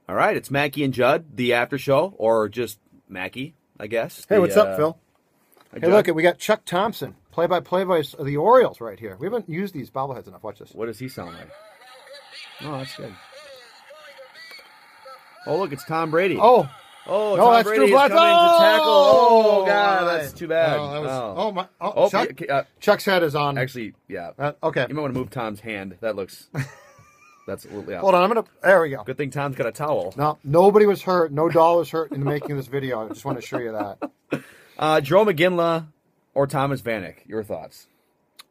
All right, it's Mackey and Judd, the after show, or just Mackey, I guess. Hey, what's up, Phil? Hey, Judd. look, we got Chuck Thompson, play-by-play voice of the Orioles right here. We haven't used these bobbleheads enough. Watch this. What does he sound like? Oh, that's good. Oh, look, it's Tom Brady. Oh, Tom that's Brady is Drew coming to Bledsoe. tackle. Oh, God, that's too bad. Chuck? Chuck's head is on. Actually, yeah. Okay. You might want to move Tom's hand. That looks... That's yeah. Hold on, there we go. Good thing Tom's got a towel. No, nobody was hurt. No doll was hurt in making this video. I just want to show you that. Jarome Iginla or Thomas Vanek, your thoughts?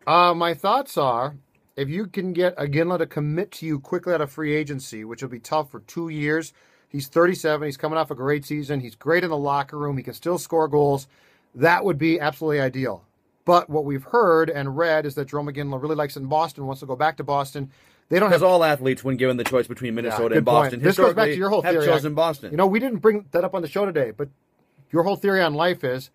My thoughts are, if you can get Iginla to commit to you quickly out of free agency, which will be tough for 2 years. He's 37. He's coming off a great season. He's great in the locker room. He can still score goals. That would be absolutely ideal. But what we've heard and read is that Jarome Iginla really likes it in Boston, wants to go back to Boston. They don't Because have all athletes, when given the choice between Minnesota and good point. Boston, This goes back to your whole theory. have chosen Boston. You know, we didn't bring that up on the show today, but your whole theory on life is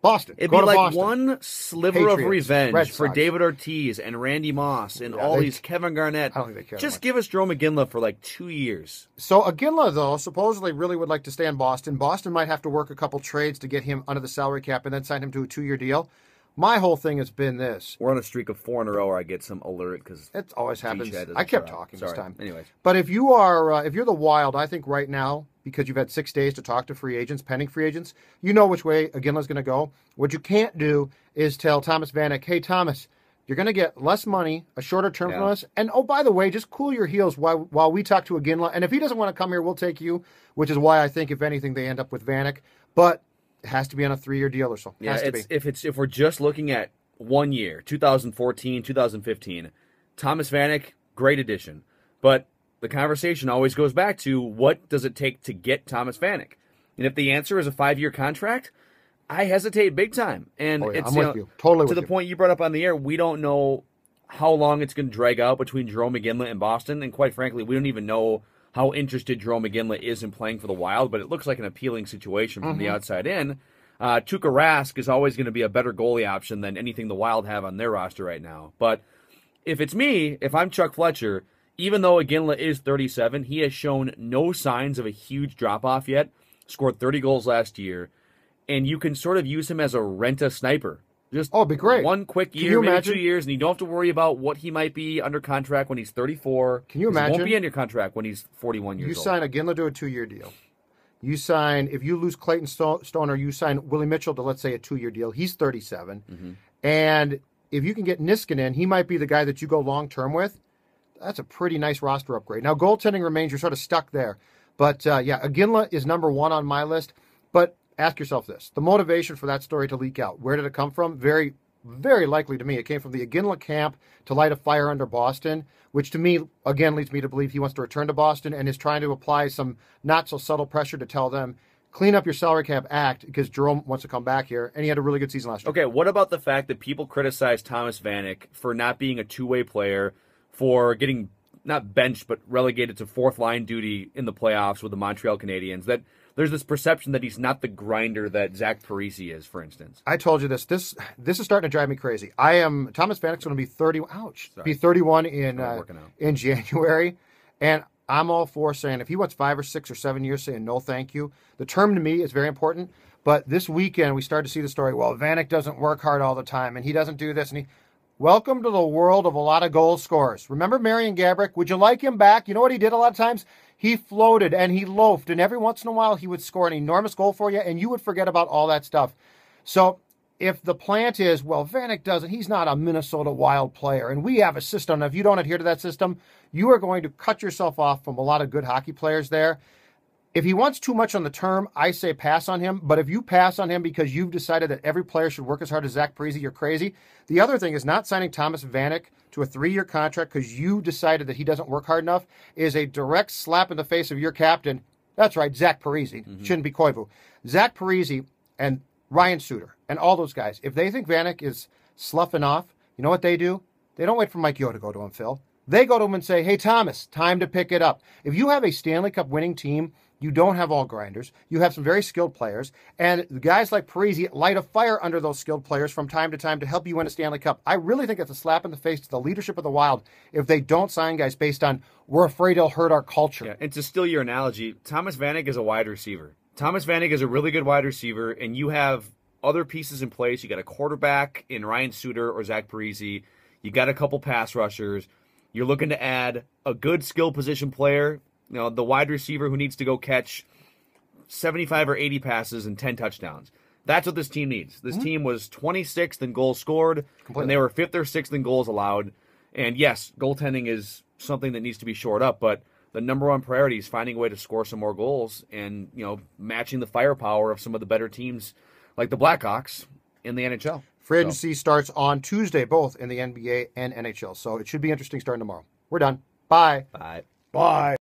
Boston. It'd Go be to like Boston. one sliver of Patriots, revenge Red for Sox. David Ortiz and Randy Moss and all these Kevin Garnett. I don't think they care Just that give us Jarome Iginla for like 2 years. So Iginla, though, supposedly really would like to stay in Boston. Boston might have to work a couple trades to get him under the salary cap and then sign him to a 2-year deal. My whole thing has been this. We're on a streak of 4 in a row where I get some alert because It always happens. doesn't I kept show up. talking Sorry. this time. Anyways. But if you're the Wild, I think right now, because you've had 6 days to talk to free agents, pending free agents, you know which way Iginla's going to go. What you can't do is tell Thomas Vanek, hey, Thomas, you're going to get less money, a shorter term from us. And, oh, by the way, just cool your heels while we talk to Iginla. And if he doesn't want to come here, we'll take you, which is why I think, if anything, they end up with Vanek. But it has to be on a 3-year deal or so. Yeah, has to be. If we're just looking at 1 year, 2014, 2015, Thomas Vanek, great addition. But the conversation always goes back to what does it take to get Thomas Vanek? And if the answer is a 5-year contract, I hesitate big time. And it's I'm with you. Totally to the point you brought up on the air, we don't know how long it's going to drag out between Jarome Iginla and Boston. And quite frankly, we don't even know how interested Jarome Iginla is in playing for the Wild, but it looks like an appealing situation from the outside in. Tuukka Rask is always going to be a better goalie option than anything the Wild have on their roster right now. But if it's me, if I'm Chuck Fletcher, even though Iginla is 37, he has shown no signs of a huge drop-off yet, scored 30 goals last year, and you can sort of use him as a rent-a-sniper. Just it'd be great. 1 quick year, maybe 2 years, and you don't have to worry about what he might be under contract when he's 34. Can you imagine? He won't be under contract when he's 41 years old. You sign Iginla to a 2-year deal. You sign, if you lose Clayton Stoner, you sign Willie Mitchell to, let's say, a 2-year deal. He's 37. Mm-hmm. And if you can get Niskanen, he might be the guy that you go long-term with. That's a pretty nice roster upgrade. Now, goaltending remains, you're sort of stuck there. But, Iginla is number 1 on my list. But ask yourself this. The motivation for that story to leak out, where did it come from? Very, very likely to me, it came from the Iginla camp to light a fire under Boston, which to me, again, leads me to believe he wants to return to Boston and is trying to apply some not-so-subtle pressure to tell them, clean up your salary cap act, because Jarome wants to come back here, and he had a really good season last year. Okay, what about the fact that people criticize Thomas Vanek for not being a two-way player, for getting not benched but relegated to fourth-line duty in the playoffs with the Montreal Canadiens, that there's this perception that he's not the grinder that Zach Parise is, for instance. I told you this. This is starting to drive me crazy. Thomas Vanek's going to be 30. Ouch. Sorry. Be 31 in January, and I'm all for saying if he wants 5 or 6 or 7 years, saying no, thank you. The term to me is very important. But this weekend we started to see the story. Well, Vanek doesn't work hard all the time, and he doesn't do this, and he. Welcome to the world of a lot of goal scorers. Remember Marian Gaborik? Would you like him back? You know what he did a lot of times? He floated and he loafed, and every once in a while he would score an enormous goal for you, and you would forget about all that stuff. So if the plant is, well, Vanek doesn't, he's not a Minnesota Wild player, and we have a system, and if you don't adhere to that system, you are going to cut yourself off from a lot of good hockey players there. If he wants too much on the term, I say pass on him. But if you pass on him because you've decided that every player should work as hard as Zach Parise, you're crazy. The other thing is not signing Thomas Vanek to a 3-year contract because you decided that he doesn't work hard enough is a direct slap in the face of your captain. That's right, Zach Parise. Shouldn't be Koivu. Zach Parise and Ryan Suter and all those guys, if they think Vanek is sloughing off, you know what they do? They don't wait for Mike Yeo to go to him, Phil. They go to him and say, hey, Thomas, time to pick it up. If you have a Stanley Cup winning team, You don't have all grinders. You have some very skilled players. And guys like Parisi light a fire under those skilled players from time to time to help you win a Stanley Cup. I really think it's a slap in the face to the leadership of the Wild if they don't sign guys based on we're afraid it'll hurt our culture. Yeah, and to steal your analogy, Thomas Vanek is a wide receiver. Thomas Vanek is a really good wide receiver, and you have other pieces in place. You got a quarterback in Ryan Suter or Zach Parisi. You got a couple pass rushers. You're looking to add a good skill position player, the wide receiver who needs to go catch 75 or 80 passes and 10 touchdowns. That's what this team needs. This team was 26th in goals scored, and they were 5th or 6th in goals allowed. And yes, goaltending is something that needs to be shored up, but the number one priority is finding a way to score some more goals and, matching the firepower of some of the better teams like the Blackhawks in the NHL. Free agency starts on Tuesday, both in the NBA and NHL. So it should be interesting starting tomorrow. We're done. Bye. Bye. Bye.